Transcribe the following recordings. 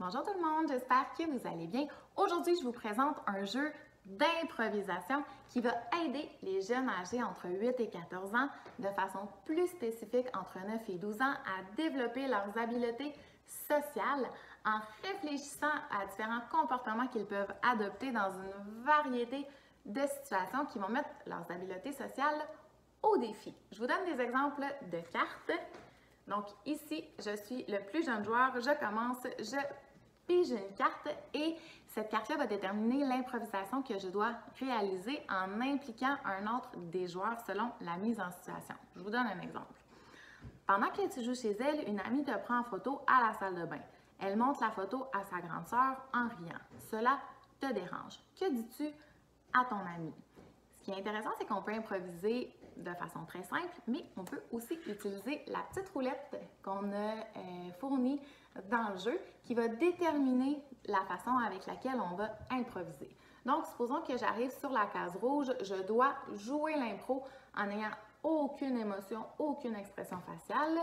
Bonjour tout le monde, j'espère que vous allez bien. Aujourd'hui, je vous présente un jeu d'improvisation qui va aider les jeunes âgés entre 8 et 14 ans, de façon plus spécifique entre 9 et 12 ans, à développer leurs habiletés sociales en réfléchissant à différents comportements qu'ils peuvent adopter dans une variété de situations qui vont mettre leurs habiletés sociales au défi. Je vous donne des exemples de cartes. Donc ici, je suis le plus jeune joueur, je commence, je pige une carte et cette carte-là va déterminer l'improvisation que je dois réaliser en impliquant un autre des joueurs selon la mise en situation. Je vous donne un exemple. Pendant que tu joues chez elle, une amie te prend en photo à la salle de bain. Elle montre la photo à sa grande sœur en riant. Cela te dérange. Que dis-tu à ton amie? Ce qui est intéressant, c'est qu'on peut improviser de façon très simple, mais on peut aussi utiliser la petite roulette qu'on a fournie dans le jeu qui va déterminer la façon avec laquelle on va improviser. Donc, supposons que j'arrive sur la case rouge, je dois jouer l'impro en n'ayant aucune émotion, aucune expression faciale.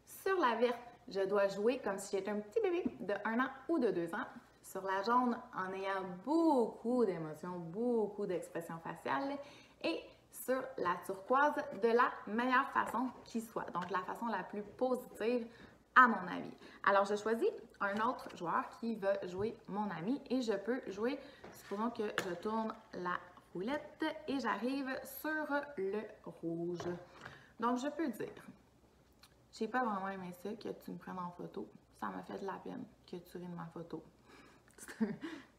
Sur la verte, je dois jouer comme si j'étais un petit bébé de 1 an ou de 2 ans. Sur la jaune, en ayant beaucoup d'émotions, beaucoup d'expressions faciales. Et sur la turquoise, de la meilleure façon qui soit. Donc, la façon la plus positive à mon avis. Alors, je choisis un autre joueur qui va jouer mon ami et je peux jouer, supposons que je tourne la roulette et j'arrive sur le rouge. Donc, je peux dire, j'ai pas vraiment aimé ça que tu me prennes en photo. Ça m'a fait de la peine que tu ris de ma photo. C'est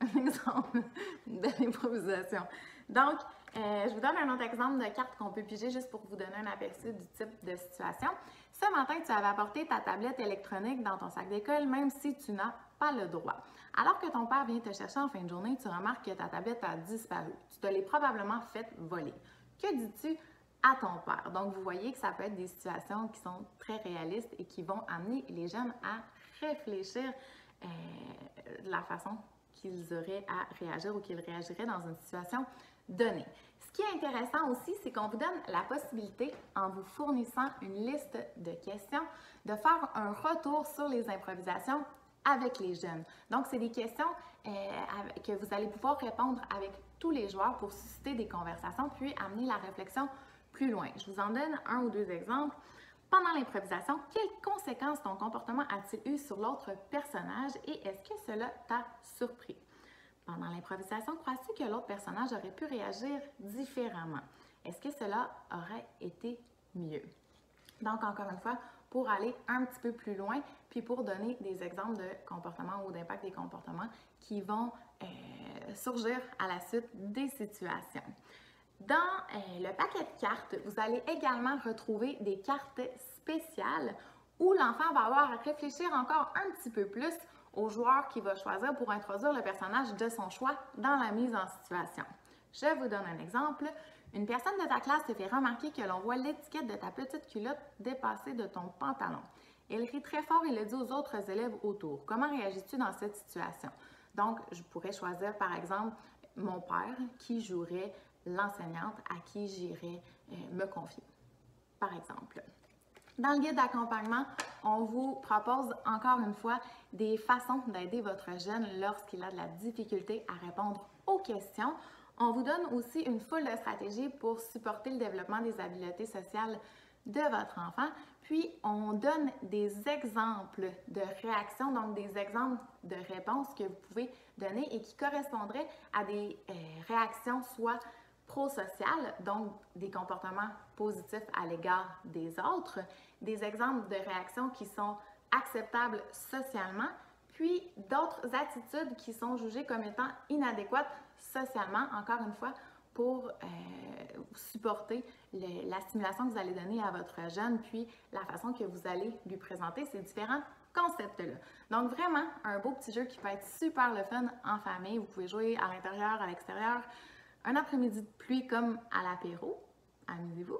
un exemple de l'improvisation. Donc, je vous donne un autre exemple de carte qu'on peut piger juste pour vous donner un aperçu du type de situation. Ce matin, tu avais apporté ta tablette électronique dans ton sac d'école, même si tu n'as pas le droit. Alors que ton père vient te chercher en fin de journée, tu remarques que ta tablette a disparu. Tu te l'es probablement fait voler. Que dis-tu à ton père? Donc, vous voyez que ça peut être des situations qui sont très réalistes et qui vont amener les jeunes à réfléchir de la façon qu'ils auraient à réagir ou qu'ils réagiraient dans une situation donnée. Ce qui est intéressant aussi, c'est qu'on vous donne la possibilité, en vous fournissant une liste de questions, de faire un retour sur les improvisations avec les jeunes. Donc, c'est des questions que vous allez pouvoir répondre avec tous les joueurs pour susciter des conversations, puis amener la réflexion plus loin. Je vous en donne un ou deux exemples. Pendant l'improvisation, quelles conséquences ton comportement a-t-il eu sur l'autre personnage et est-ce que cela t'a surpris? Pendant l'improvisation, crois-tu que l'autre personnage aurait pu réagir différemment? Est-ce que cela aurait été mieux? Donc, encore une fois, pour aller un petit peu plus loin, puis pour donner des exemples de comportements ou d'impact des comportements qui vont surgir à la suite des situations. Dans le paquet de cartes, vous allez également retrouver des cartes spéciales où l'enfant va avoir à réfléchir encore un petit peu plus au joueur qu'il va choisir pour introduire le personnage de son choix dans la mise en situation. Je vous donne un exemple. Une personne de ta classe te fait remarquer que l'on voit l'étiquette de ta petite culotte dépasser de ton pantalon. Elle rit très fort et le dit aux autres élèves autour. Comment réagis-tu dans cette situation? Donc, je pourrais choisir par exemple mon père qui jouerait l'enseignante à qui j'irai me confier, par exemple. Dans le guide d'accompagnement, on vous propose encore une fois des façons d'aider votre jeune lorsqu'il a de la difficulté à répondre aux questions. On vous donne aussi une foule de stratégies pour supporter le développement des habiletés sociales de votre enfant. Puis, on donne des exemples de réactions, donc des exemples de réponses que vous pouvez donner et qui correspondraient à des réactions soit prosociales, donc des comportements positifs à l'égard des autres, des exemples de réactions qui sont acceptables socialement, puis d'autres attitudes qui sont jugées comme étant inadéquates socialement, encore une fois, pour supporter la stimulation que vous allez donner à votre jeune, puis la façon que vous allez lui présenter ces différents concepts-là. Donc vraiment, un beau petit jeu qui peut être super le fun en famille. Vous pouvez jouer à l'intérieur, à l'extérieur, un après-midi de pluie comme à l'apéro. Amusez-vous!